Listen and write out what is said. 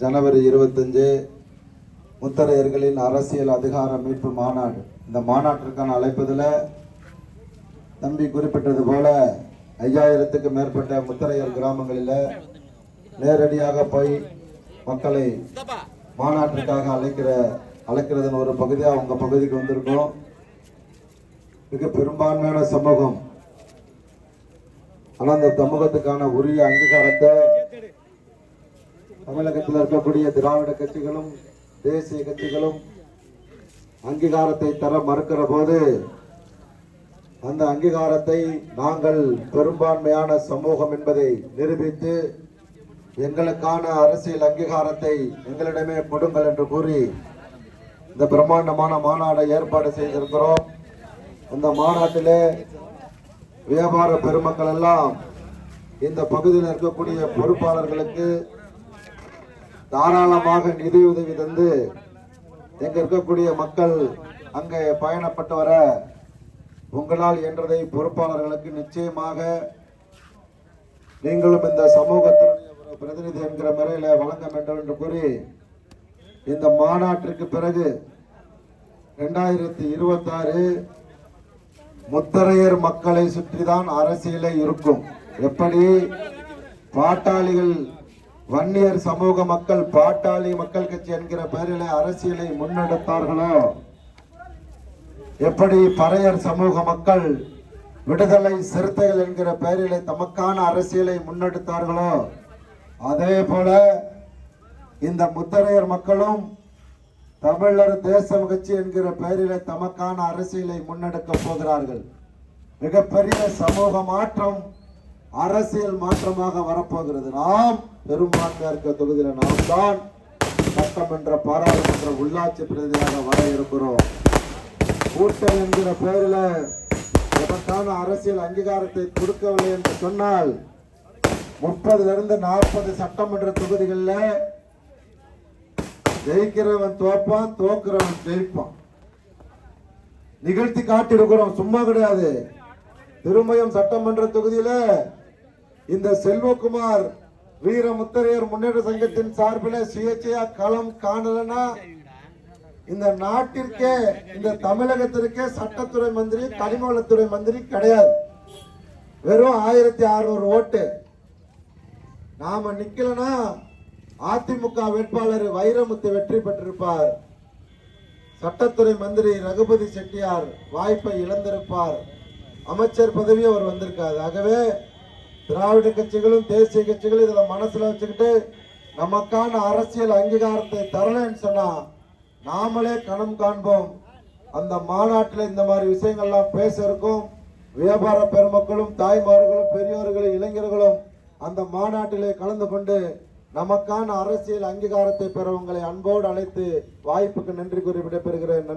ஜனவரி 25 முத்தரையர்களின் அரசியல் அதிகார மீட்பு மாநாடு. இந்த மாநாட்டிற்கான அழைப்பதில் தம்பி குறிப்பிட்டது போல 5000க்கு மேற்பட்ட முத்தரையர் கிராமங்களில் நேரடியாக போய் மக்களை மாநாட்டிற்காக அழைக்கிறதன் ஒரு பகுதியாக உங்கள் பகுதிக்கு வந்திருக்கோம். மிக பெரும்பான்மையான சமூகம். ஆனால் அந்த சமூகத்துக்கான உரிய அங்கீகாரத்தை தமிழகத்தில் இருக்கக்கூடிய திராவிட கட்சிகளும் தேசிய கட்சிகளும் அங்கீகாரத்தை தர மறுக்கிற போது அந்த அங்கீகாரத்தை நாங்கள் பெரும்பான்மையான சமூகம் என்பதை நிரூபித்து எங்களுக்கான அரசியல் அங்கீகாரத்தை எங்களிடமே கொடுங்கள் என்று கூறி இந்த பிரம்மாண்டமான மாநாட்டை ஏற்பாடு செய்திருக்கிறோம். அந்த மாநாட்டிலே வியாபார பெருமக்கள் எல்லாம் இந்த பகுதியில் இருக்கக்கூடிய பொறுப்பாளர்களுக்கு தாராளமாக நிதியுதவி தந்து எங்க இருக்கக்கூடிய மக்கள் அங்கே பயணப்பட்டு வர உங்களால் என்றதை பொறுப்பாளர்களுக்கு நிச்சயமாக நீங்களும் இந்த சமூகத்தினுடைய பிரதிநிதி என்கிற முறையில் வழங்க வேண்டும் என்று கூறி இந்த மாநாட்டிற்கு பிறகு 2026 முத்தரையர் மக்களை சுற்றிதான் அரசியலே இருக்கும். எப்படி பாட்டாளிகள் வன்னியர் சமூக மக்கள் பாட்டாளி மக்கள் கட்சி என்கிற பெயரில் அரசியலை முன்னெடுத்தார்களோ, எப்படி பறையர் சமூக மக்கள் விடுதலை சிறுத்தைகள் என்கிற பெயரில் தமக்கான அரசியலை முன்னெடுத்தார்களோ, அதே போல இந்த முத்தரையர் மக்களும் தமிழர் தேசம் கட்சி என்கிற பெயரில் தமக்கான அரசியலை முன்னெடுக்க போகிறார்கள். மிகப்பெரிய சமூக மாற்றம், அரசியல் மாற்றமாக வரப்போகிறது. நாம் பெரும்பான்மையா இருக்க தொகுதியில் நாம் தான் சட்டமன்ற பாராளுமன்ற உள்ளாட்சி பிரதிநிதியாக வர இருக்கிறோம். கூட்டணி என்கிற பெயரில் எதற்கான அரசியல் அங்கீகாரத்தை கொடுக்கவில்லை என்று சொன்னால் 30 to 40 சட்டமன்ற தொகுதிகளில் ஜெயிக்கிறவன் தோப்பான், தோக்குறவன் ஜெயிப்பான். நிகழ்த்தி காட்டிருக்கிறோம், சும்மா கிடையாது. திருமயம் சட்டமன்ற தொகுதியில இந்த செல்வகுமார் வீர முத்தரையர் முன்னேற்ற சங்கத்தின் சார்பில் சுயேட்சையா களம் காணலனா இந்த நாட்டிற்கே இந்த தமிழகத்திற்கே சட்டத்துறை மந்திரி கனிமவளத்துறை மந்திரி கிடையாது. வெறும் 1600 ஓட்டு. நாம நிக்கலனா அதிமுக வேட்பாளர் வைரமுத்து வெற்றி பெற்றிருப்பார். சட்டத்துறை மந்திரி ரகுபதி செட்டியார் வாய்ப்பை இழந்திருப்பார். அமைச்சர் பதவி அவர் வந்திருக்காது. ஆகவே திராவிட கட்சிகளும் தேசிய கட்சிகளும் இதுல மனசுல வச்சுக்கிட்டு நமக்கான அரசியல் அங்கீகாரத்தை தரலன்னு சொன்னா நாமளே கணம் காண்போம். அந்த மாநாட்டில் இந்த மாதிரி விஷயங்கள்லாம் பேச இருக்கும். வியாபார பெருமக்களும் தாய்மார்களும் பெரியோர்களும் இளைஞர்களும் அந்த மாநாட்டிலே கலந்து கொண்டு நமக்கான அரசியல் அங்கீகாரத்தை பெற உங்களை அன்போடு அழைத்து வாய்ப்புக்கு நன்றி கூறி விடைபெறுகிறேன். நன்றி.